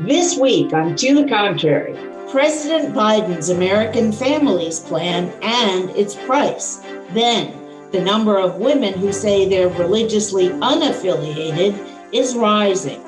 This week on To the Contrary, President Biden's American Families Plan and its price. Then, the number of women who say they're religiously unaffiliated is rising.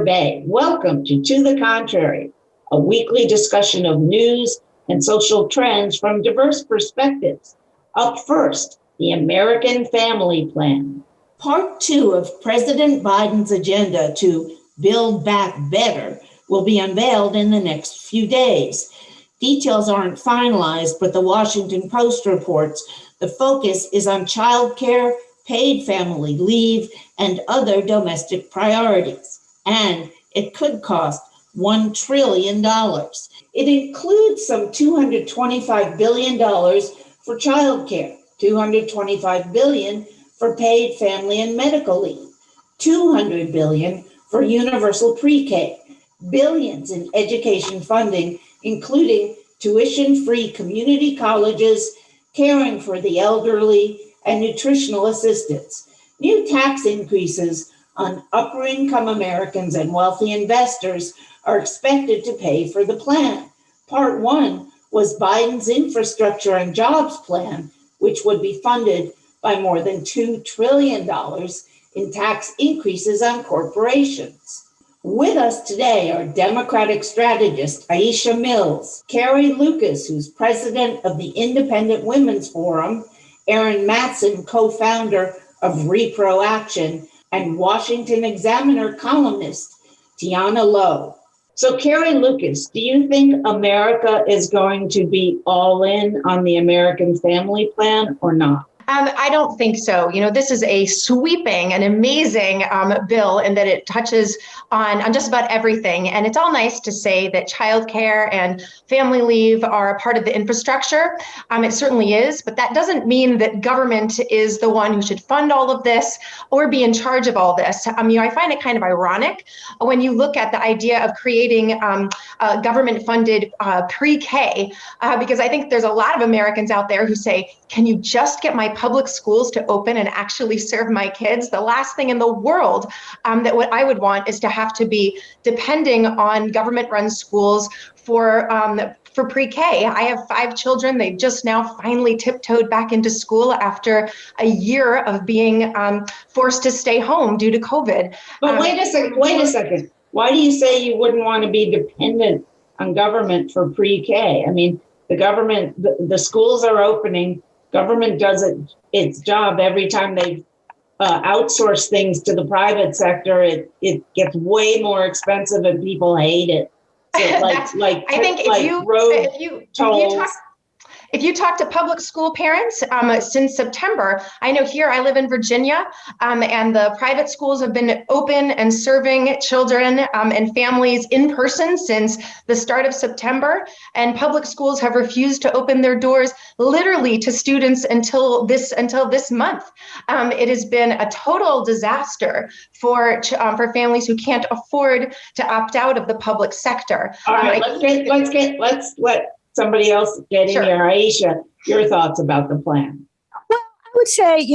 Bay. Welcome to the Contrary, a weekly discussion of news and social trends from diverse perspectives. Up first, the American Family Plan. Part 2 of President Biden's agenda to build back better will be unveiled in the next few days. Details aren't finalized, but the Washington Post reports the focus is on childcare, paid family leave, and other domestic priorities. And it could cost $1 trillion. It includes some $225 billion for childcare, $225 billion for paid family and medical leave, $200 billion for universal pre-K, billions in education funding, including tuition-free community colleges, caring for the elderly, and nutritional assistance, new tax increases on upper-income Americans and wealthy investors are expected to pay for the plan. Part 1 was Biden's infrastructure and jobs plan, which would be funded by more than $2 trillion in tax increases on corporations. With us today are Democratic strategist Aisha Mills, Carrie Lukas, who's president of the Independent Women's Forum, Erin Matson, co-founder of Repro Action, and Washington Examiner columnist Tiana Lowe. So Carrie Lukas, do you think America is going to be all in on the American Family Plan or not? I don't think so. You know, this is a sweeping and amazing bill in that it touches on just about everything. And it's all nice to say that childcare and family leave are a part of the infrastructure. It certainly is, but that doesn't mean that government is the one who should fund all of this or be in charge of all this. I find it kind of ironic when you look at the idea of creating government-funded pre-K, because I think there's a lot of Americans out there who say, can you just get my public schools to open and actually serve my kids? The last thing in the world that what I would want is to have to be depending on government-run schools for pre-K. I have 5 children. They've just now finally tiptoed back into school after a year of being forced to stay home due to COVID. But wait a second. Why do you say you wouldn't want to be dependent on government for pre-K? I mean, the government, the schools are opening. Government does its job every time they outsource things to the private sector. It gets way more expensive and people hate it. So if you talk to public school parents since September, I know here I live in Virginia, and the private schools have been open and serving children and families in person since the start of September, and public schools have refused to open their doors literally to students until this month. It has been a total disaster for families who can't afford to opt out of the public sector. All right, let's let somebody else get in here. Aisha, your thoughts about the plan? Well, I would say,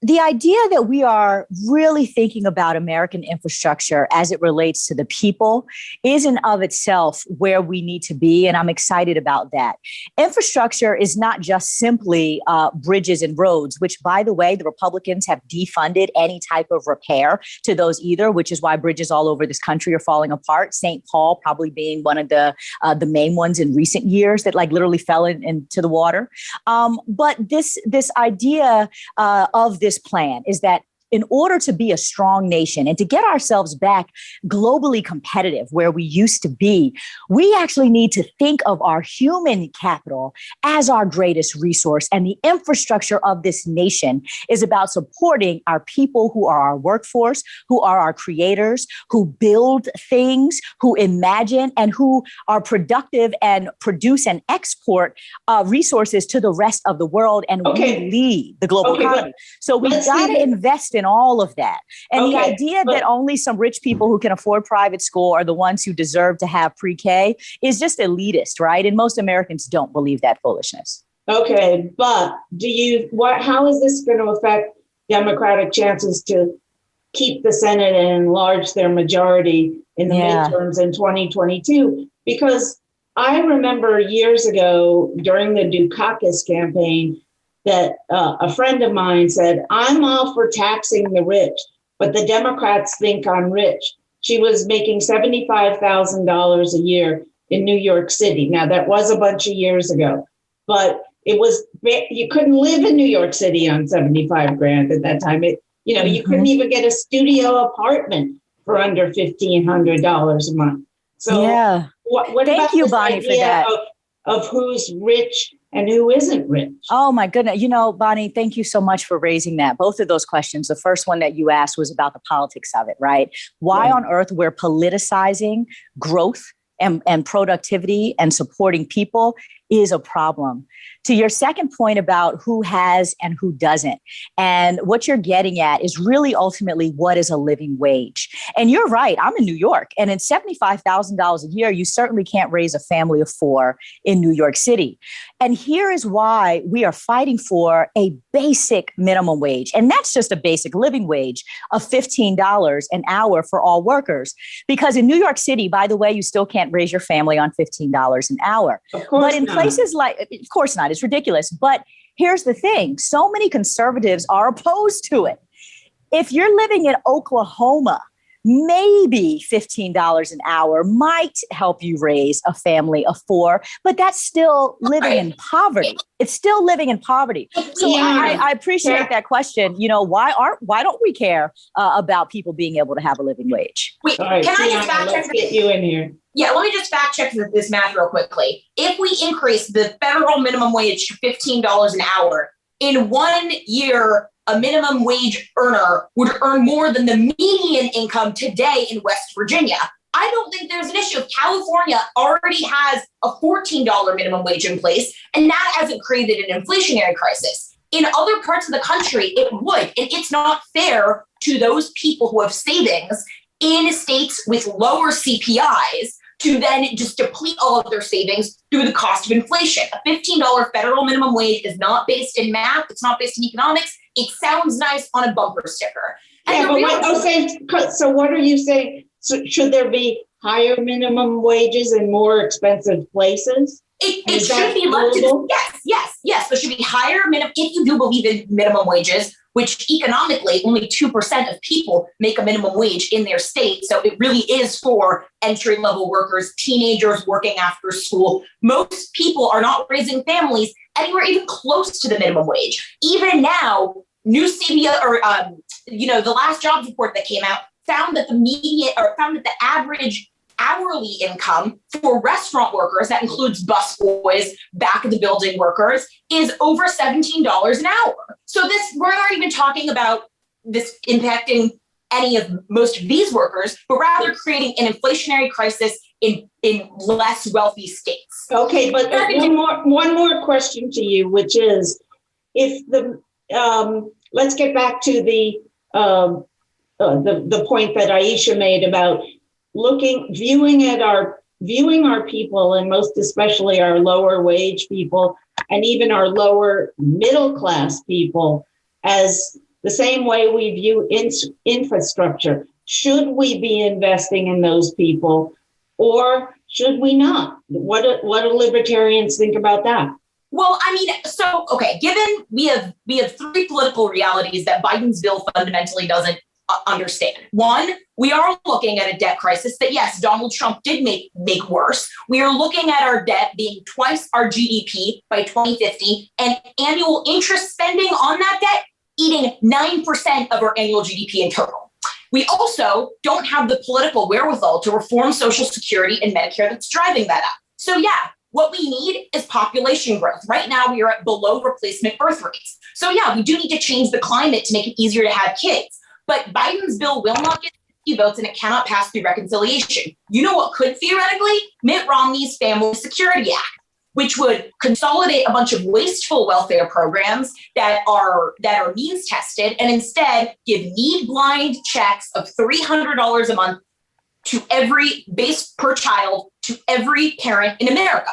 the idea that we are really thinking about American infrastructure as it relates to the people is in of itself where we need to be. And I'm excited about that. Infrastructure is not just simply bridges and roads, which, by the way, the Republicans have defunded any type of repair to those either, which is why bridges all over this country are falling apart. St. Paul probably being one of the main ones in recent years that literally fell into the water. But this idea of this plan is that in order to be a strong nation and to get ourselves back globally competitive where we used to be, we actually need to think of our human capital as our greatest resource. And the infrastructure of this nation is about supporting our people who are our workforce, who are our creators, who build things, who imagine, and who are productive and produce and export resources to the rest of the world. And we lead the global economy. So we've got to invest in all of that. And the idea that only some rich people who can afford private school are the ones who deserve to have pre-K is just elitist, right? And most Americans don't believe that foolishness. Okay, but how is this going to affect Democratic chances to keep the Senate and enlarge their majority in the midterms in 2022? Because I remember years ago during the Dukakis campaign that a friend of mine said, I'm all for taxing the rich, but the Democrats think I'm rich. She was making $75,000 a year in New York City. Now, that was a bunch of years ago, but you couldn't live in New York City on 75 grand at that time. You couldn't even get a studio apartment for under $1,500 a month. So what Thank about you, this Bonnie, idea for that. Of who's rich and who isn't rich? Oh, my goodness. Bonnie, thank you so much for raising that. Both of those questions. The first one that you asked was about the politics of it, right? Why on earth we're politicizing growth and productivity and supporting people is a problem. To your second point about who has and who doesn't, and what you're getting at is really ultimately what is a living wage. And you're right, I'm in New York, and in $75,000 a year, you certainly can't raise a family of four in New York City. And here is why we are fighting for a basic minimum wage. And that's just a basic living wage of $15 an hour for all workers. Because in New York City, by the way, you still can't raise your family on $15 an hour. But in places like, of course not, it's ridiculous. But here's the thing. So many conservatives are opposed to it. If you're living in Oklahoma, maybe $15 an hour might help you raise a family of four, but that's still living in poverty. It's still living in poverty. So I appreciate that question. Why don't we care about people being able to have a living wage? Wait, can I just fact check? Let's get you in here. Yeah, let me just fact check this math real quickly. If we increase the federal minimum wage to $15 an hour, in 1 year, a minimum wage earner would earn more than the median income today in West Virginia. I don't think there's an issue. California already has a $14 minimum wage in place, and that hasn't created an inflationary crisis. In other parts of the country, it would. And it's not fair to those people who have savings in states with lower CPIs to then just deplete all of their savings through the cost of inflation. A $15 federal minimum wage is not based in math. It's not based in economics. It sounds nice on a bumper sticker. So what are you saying? So should there be higher minimum wages in more expensive places? It should be limited. Yes. There should be higher minimum. If you do believe in minimum wages, which economically only 2% of people make a minimum wage in their state. So it really is for entry-level workers, teenagers working after school. Most people are not raising families anywhere even close to the minimum wage. Even now, new CBO the last jobs report that came out found that the average hourly income for restaurant workers, that includes busboys, back of the building workers, is over $17 an hour. So we're not even talking about this impacting most of these workers, but rather creating an inflationary crisis in less wealthy states. Okay, but one more question to you, which is, if let's get back to the point that Aisha made about viewing our people, and most especially our lower wage people and even our lower middle class people, as the same way we view infrastructure. Should we be investing in those people, or should we not? What do libertarians think about that? Well, given we have three political realities that Biden's bill fundamentally doesn't understand. One, we are looking at a debt crisis that, yes, Donald Trump did make worse. We are looking at our debt being twice our GDP by 2050, and annual interest spending on that debt eating 9% of our annual GDP in total. We also don't have the political wherewithal to reform Social Security and Medicare that's driving that up. So yeah, what we need is population growth. Right now, we are at below replacement birth rates. So yeah, we do need to change the climate to make it easier to have kids. But Biden's bill will not get 50 votes and it cannot pass through reconciliation. You know what could theoretically? Mitt Romney's Family Security Act, which would consolidate a bunch of wasteful welfare programs that are means tested and instead give need blind checks of $300 a month to every base per child to every parent in America.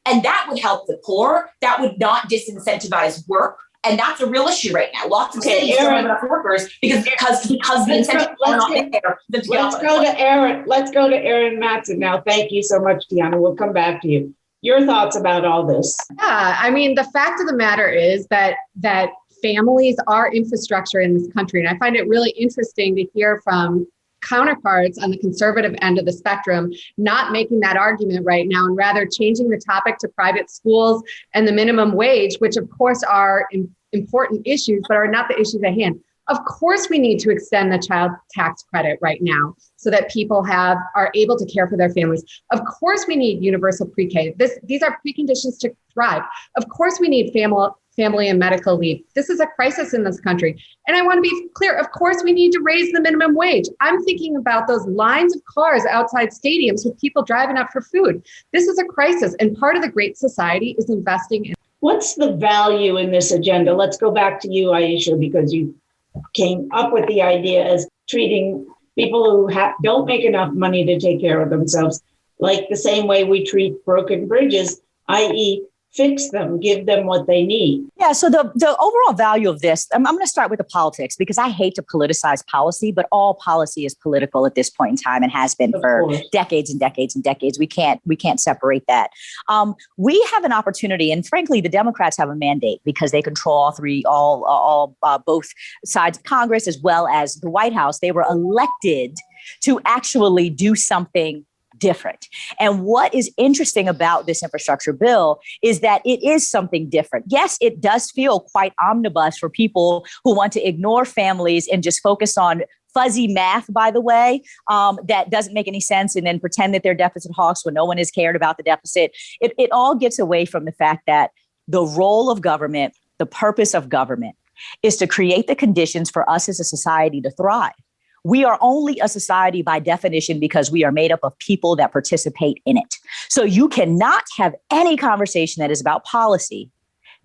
And that would help the poor. That would not disincentivize work. And that's a real issue right now. Lots of cities don't have enough workers because the incentives are not there. Let's go to Erin Matson now. Thank you so much, Tiana. We'll come back to you. Your thoughts about all this? Yeah, I mean, the fact of the matter is that families are infrastructure in this country. And I find it really interesting to hear from counterparts on the conservative end of the spectrum not making that argument right now and rather changing the topic to private schools and the minimum wage, which of course are important issues, but are not the issues at hand. Of course, we need to extend the child tax credit right now so that people are able to care for their families. Of course, we need universal pre-K. These are preconditions to thrive. Of course, we need family and medical leave. This is a crisis in this country. And I want to be clear, of course, we need to raise the minimum wage. I'm thinking about those lines of cars outside stadiums with people driving up for food. This is a crisis. And part of the Great Society is investing in. What's the value in this agenda? Let's go back to you, Aisha, because you came up with the idea as treating people who don't make enough money to take care of themselves like the same way we treat broken bridges, i.e., fix them, give them what they need. Yeah, so the overall value of this, I'm going to start with the politics because I hate to politicize policy, but all policy is political at this point in time and has been for decades and decades and decades. We can't separate that. We have an opportunity, and frankly, the Democrats have a mandate because they control both sides of Congress as well as the White House. They were elected to actually do something different. And what is interesting about this infrastructure bill is that it is something different. Yes, it does feel quite omnibus for people who want to ignore families and just focus on fuzzy math, by the way, that doesn't make any sense, and then pretend that they're deficit hawks when no one has cared about the deficit. It all gets away from the fact that the role of government, the purpose of government, is to create the conditions for us as a society to thrive. We are only a society by definition because we are made up of people that participate in it. So you cannot have any conversation that is about policy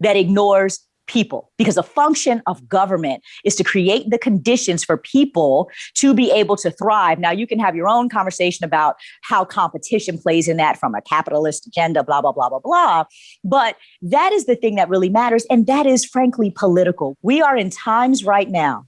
that ignores people, because the function of government is to create the conditions for people to be able to thrive. Now, you can have your own conversation about how competition plays in that from a capitalist agenda, blah, blah, blah, blah, blah. But that is the thing that really matters. And that is frankly political. We are in times right now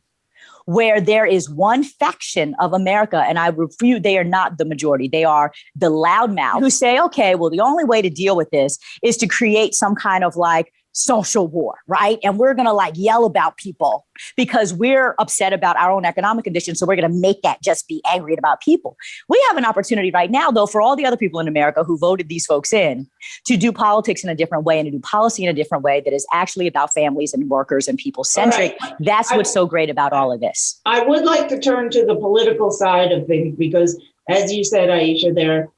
where there is one faction of America, and I refute, they are not the majority. They are the loudmouth who say, okay, well, the only way to deal with this is to create some kind of like social war, right? And we're going to yell about people because we're upset about our own economic conditions. So we're going to make that just be angry about people. We have an opportunity right now, though, for all the other people in America who voted these folks in to do politics in a different way and to do policy in a different way that is actually about families and workers and people centric. Right. That's what's so great about all of this. I would like to turn to the political side of things because, as you said, Aisha,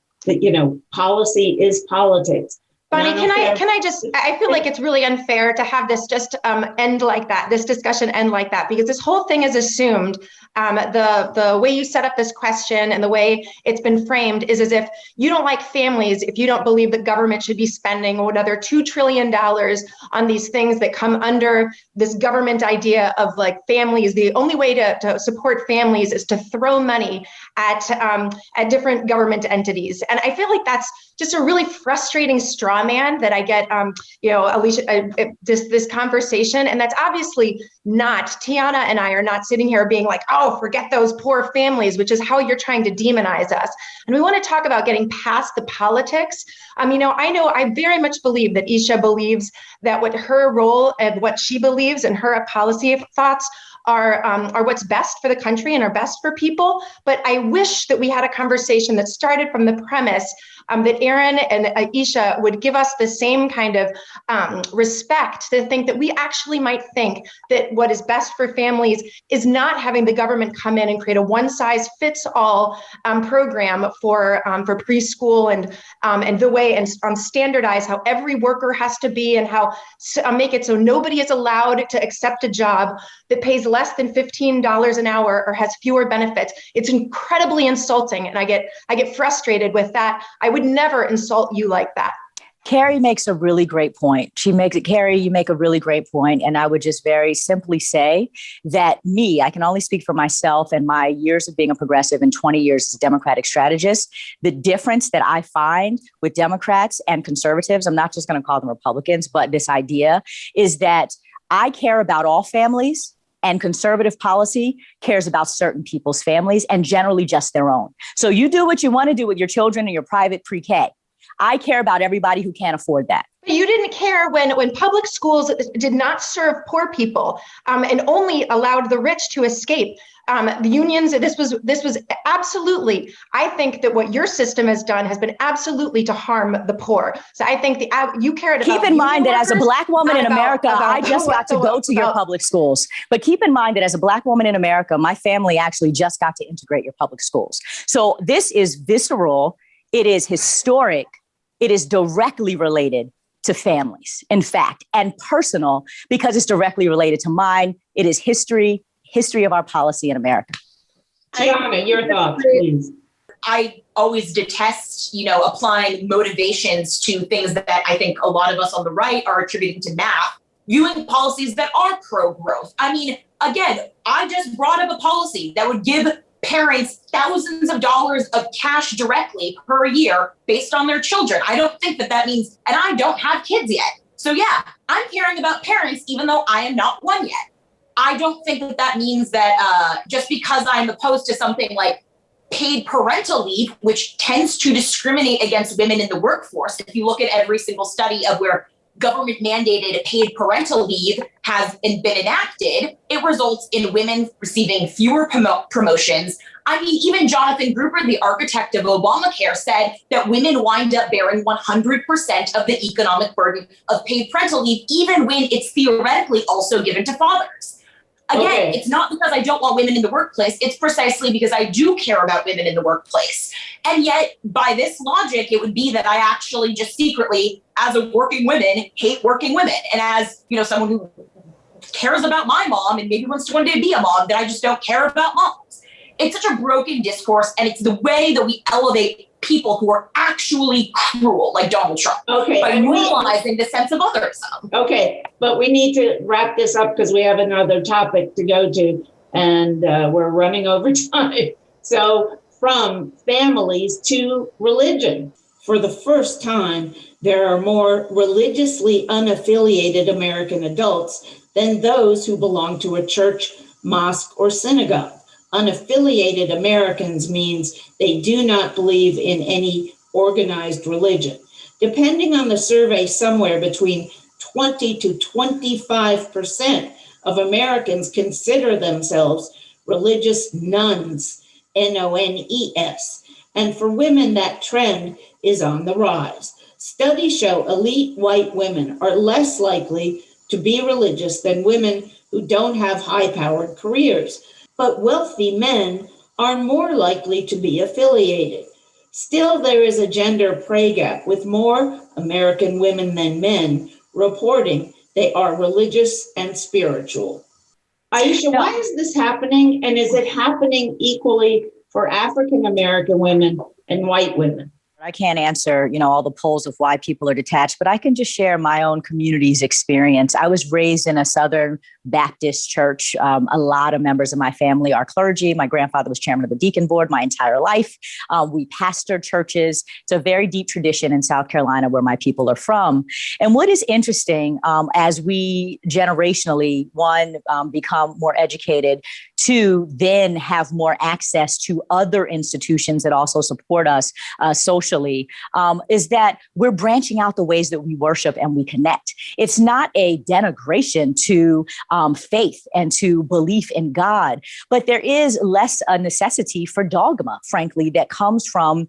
policy is politics. Bonnie, I feel like it's really unfair to have this just end like that, this discussion end like that, because this whole thing is assumed. The way you set up this question and the way it's been framed is as if you don't like families if you don't believe that government should be spending another $2 trillion on these things that come under this government idea of families. The only way to support families is to throw money at different government entities. And I feel like that's just a really frustrating straw man that I get, Alicia, this conversation. And that's obviously not, Tiana and I are not sitting here being like, oh, forget those poor families, which is how you're trying to demonize us. And we want to talk about getting past the politics. I very much believe that Aisha believes that what her role and what she believes and her policy thoughts are what's best for the country and are best for people. But I wish that we had a conversation that started from the premise that Erin and Aisha would give give us the same kind of respect to think that we actually might think that what is best for families is not having the government come in and create a one-size-fits-all program for preschool and the way and standardize how every worker has to be and how make it so nobody is allowed to accept a job that pays less than $15 an hour or has fewer benefits. It's incredibly insulting, and I get frustrated with that. I would never insult you like that. Carrie makes a really great point. Carrie, you make a really great point. And I would just very simply say that I can only speak for myself and my years of being a progressive and 20 years as a Democratic strategist. The difference that I find with Democrats and conservatives, I'm not just going to call them Republicans, but this idea is that I care about all families, and conservative policy cares about certain people's families and generally just their own. So you do what you want to do with your children in your private pre-K. I care about everybody who can't afford that. But you didn't care when public schools did not serve poor people and only allowed the rich to escape. The unions, this was absolutely, I think that what your system has done has been absolutely to harm the poor. So I think you cared about. Keep in mind that as a Black woman in America, I just got to go to your public schools. But keep in mind that as a Black woman in America, my family actually just got to integrate your public schools. So this is visceral. It is historic. It is directly related to families, in fact, and personal because it's directly related to mine. It is history of our policy in America. Tiana, your thoughts, please. I always detest, applying motivations to things that I think a lot of us on the right are attributing to math, viewing policies that are pro-growth. I mean, again, I just brought up a policy that would give parents thousands of dollars of cash directly per year based on their children. I don't think that means, and I don't have kids yet. So yeah, I'm caring about parents, even though I am not one yet. I don't think that means that just because I'm opposed to something like paid parental leave, which tends to discriminate against women in the workforce. If you look at every single study of where government mandated paid parental leave has been enacted, it results in women receiving fewer promotions. I mean, even Jonathan Gruber, the architect of Obamacare, said that women wind up bearing 100% of the economic burden of paid parental leave, even when it's theoretically also given to fathers. Again, It's not because I don't want women in the workplace. It's precisely because I do care about women in the workplace. And yet, by this logic, it would be that I actually just secretly, as a working woman, hate working women. And as, someone who cares about my mom and maybe wants to one day be a mom, that I just don't care about moms. It's such a broken discourse, and it's the way that we elevate people who are actually cruel, like Donald Trump, by normalizing the sense of otherism. Okay, but we need to wrap this up because we have another topic to go to, and we're running over time. So from families to religion. For the first time, there are more religiously unaffiliated American adults than those who belong to a church, mosque, or synagogue. Unaffiliated Americans means they do not believe in any organized religion. Depending on the survey, somewhere between 20 to 25% of Americans consider themselves religious nuns, N-O-N-E-S. And for women, that trend is on the rise. Studies show elite white women are less likely to be religious than women who don't have high-powered careers. But wealthy men are more likely to be affiliated. Still, there is a gender pay gap, with more American women than men reporting they are religious and spiritual. Aisha, why is this happening? And is it happening equally for African American women and white women? I can't answer, all the polls of why people are detached, but I can just share my own community's experience. I was raised in a Southern Baptist church. A lot of members of my family are clergy. My grandfather was chairman of the deacon board my entire life. We pastor churches. It's a very deep tradition in South Carolina where my people are from. And what is interesting, as we generationally, become more educated, two, then have more access to other institutions that also support us, social socially, is that we're branching out the ways that we worship and we connect. It's not a denigration to faith and to belief in God, but there is less a necessity for dogma, frankly, that comes from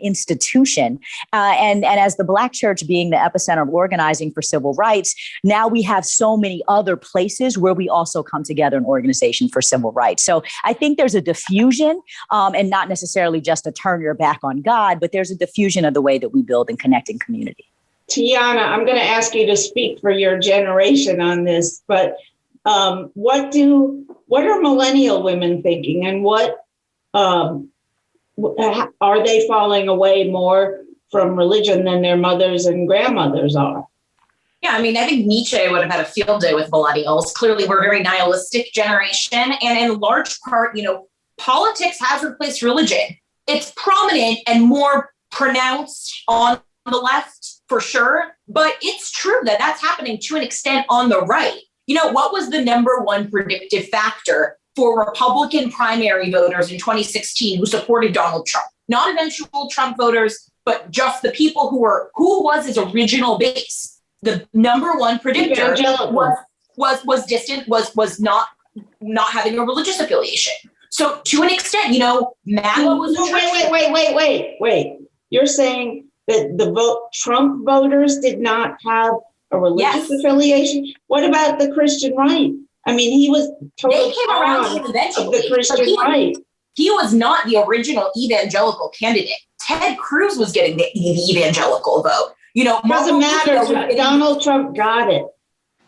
institution. And as the Black church being the epicenter of organizing for civil rights, now we have so many other places where we also come together in organization for civil rights. So I think there's a diffusion, and not necessarily just a turn your back on God, but there's a diffusion of the way that we build and connect in community. Tiana, I'm going to ask you to speak for your generation on this, but what are millennial women thinking, and what are they falling away more from religion than their mothers and grandmothers are? Yeah, I mean, I think Nietzsche would have had a field day with millennials. Clearly, we're a very nihilistic generation. And in large part, politics has replaced religion. It's prominent and more pronounced on the left, for sure. But it's true that that's happening to an extent on the right. What was the number one predictive factor for Republican primary voters in 2016 who supported Donald Trump? Not eventual Trump voters, but just the people who was his original base. The number one predictor was distant, was not having a religious affiliation. So to an extent, MAGA was. Wait. You're saying that Trump voters did not have a religious affiliation? What about the Christian right? I mean, he was totally they came around to him eventually. The Christian right. He was not the original evangelical candidate. Ted Cruz was getting the evangelical vote. Doesn't matter. Donald Trump got it.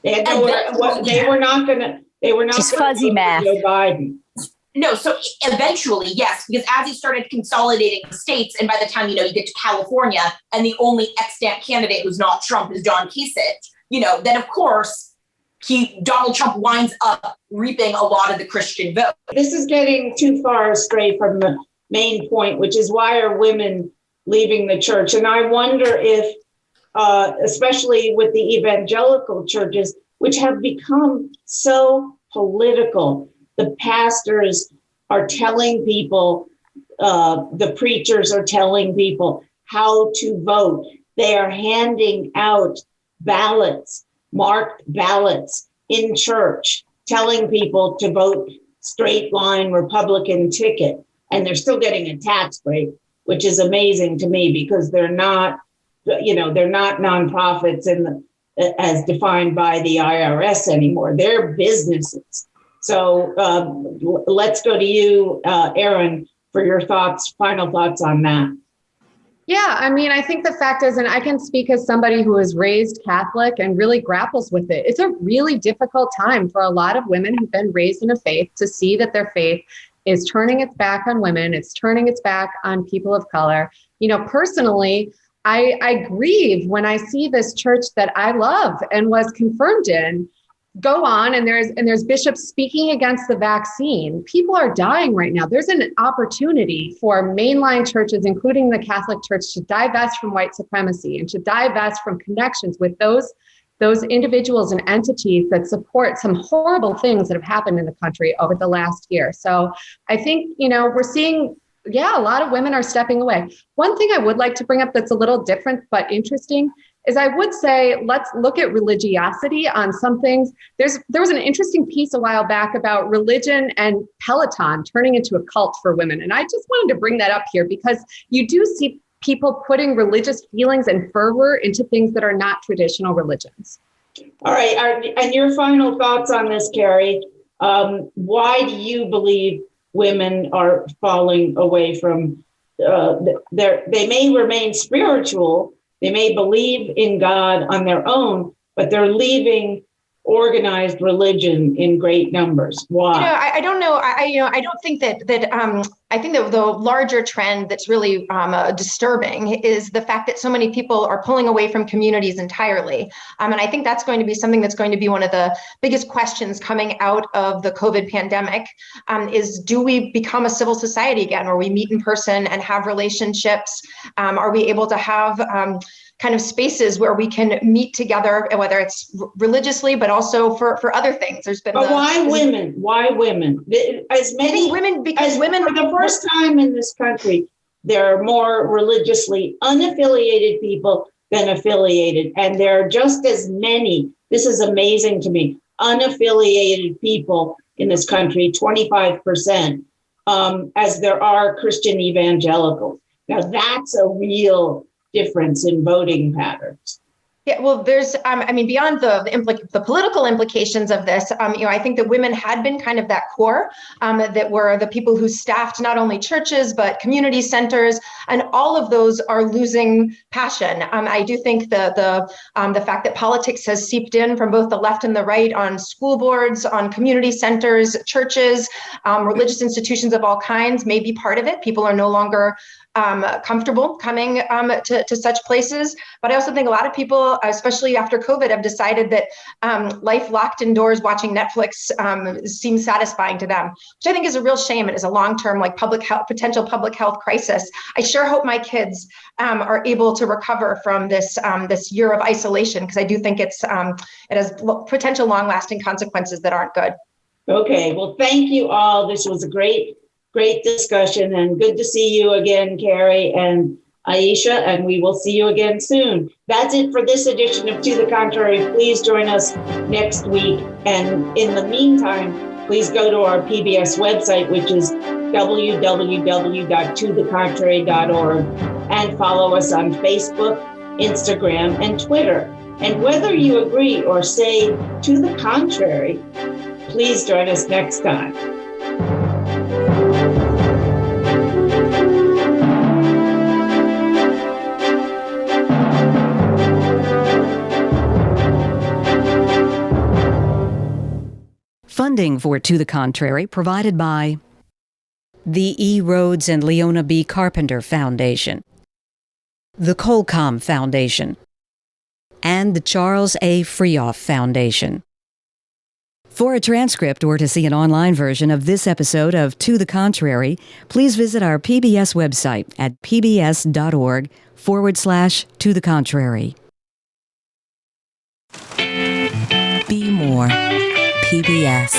They were not going to. Just fuzzy math. Joe Biden. No, so eventually, yes, because as he started consolidating the states, and by the time you get to California, and the only extant candidate who's not Trump is John Kasich, then of course Donald Trump winds up reaping a lot of the Christian vote. This is getting too far astray from the main point, which is why are women leaving the church? And I wonder if, especially with the evangelical churches, which have become so political, the pastors are telling people, the preachers are telling people how to vote. They are handing out ballots, marked ballots in church, telling people to vote straight line Republican ticket. And they're still getting a tax break, which is amazing to me because they're not nonprofits as defined by the IRS anymore. They're businesses. So let's go to you, Erin, for your final thoughts on that. Yeah, I mean, I think the fact is, and I can speak as somebody who was raised Catholic and really grapples with it. It's a really difficult time for a lot of women who've been raised in a faith to see that their faith is turning its back on women. It's turning its back on people of color. Personally, I grieve when I see this church that I love and was confirmed in go on, and there's bishops speaking against the vaccine. People are dying right now. There's an opportunity for mainline churches, including the Catholic Church, to divest from white supremacy and to divest from connections with those individuals and entities that support some horrible things that have happened in the country over the last year. So I think, we're seeing, a lot of women are stepping away. One thing I would like to bring up that's a little different but interesting is I would say, let's look at religiosity on some things. There was an interesting piece a while back about religion and Peloton turning into a cult for women. And I just wanted to bring that up here because you do see people putting religious feelings and fervor into things that are not traditional religions. All right. And your final thoughts on this, Carrie. Why do you believe women are falling away from they may remain spiritual, they may believe in God on their own, but they're leaving organized religion in great numbers? Why? I don't know. I don't think that I think that the larger trend that's really disturbing is the fact that so many people are pulling away from communities entirely. And I think that's going to be something that's going to be one of the biggest questions coming out of the COVID pandemic is, do we become a civil society again, where we meet in person and have relationships? Are we able to have kind of spaces where we can meet together, whether it's religiously, but also for other things? There's been. But why women? Why women? As many women, because women for the first time in this country, there are more religiously unaffiliated people than affiliated. And there are just as many, this is amazing to me, unaffiliated people in this country, 25%, as there are Christian evangelicals. Now, that's a real difference in voting patterns. Yeah, well, there's, beyond the political implications of this, I think that women had been kind of that core, that were the people who staffed not only churches, but community centers, and all of those are losing passion. I do think the fact that politics has seeped in from both the left and the right on school boards, on community centers, churches, religious institutions of all kinds may be part of it. People are no longer comfortable coming to such places. But I also think a lot of people, especially after COVID, have decided that life locked indoors watching Netflix seems satisfying to them, which I think is a real shame. It is a long-term potential public health crisis. I sure hope my kids are able to recover from this year of isolation, because I do think it has potential long-lasting consequences that aren't good. Okay, well, thank you all. This was a great discussion, and good to see you again, Carrie and Aisha, and we will see you again soon. That's it for this edition of To the Contrary. Please join us next week. And in the meantime, please go to our PBS website, which is www.tothecontrary.org, and follow us on Facebook, Instagram, and Twitter. And whether you agree or say to the contrary, please join us next time. Funding for To the Contrary provided by the E. Rhodes and Leona B. Carpenter Foundation, the Colcom Foundation, and the Charles A. Freoff Foundation. For a transcript or to see an online version of this episode of To the Contrary, please visit our PBS website at pbs.org/To the Contrary. Be more. PBS.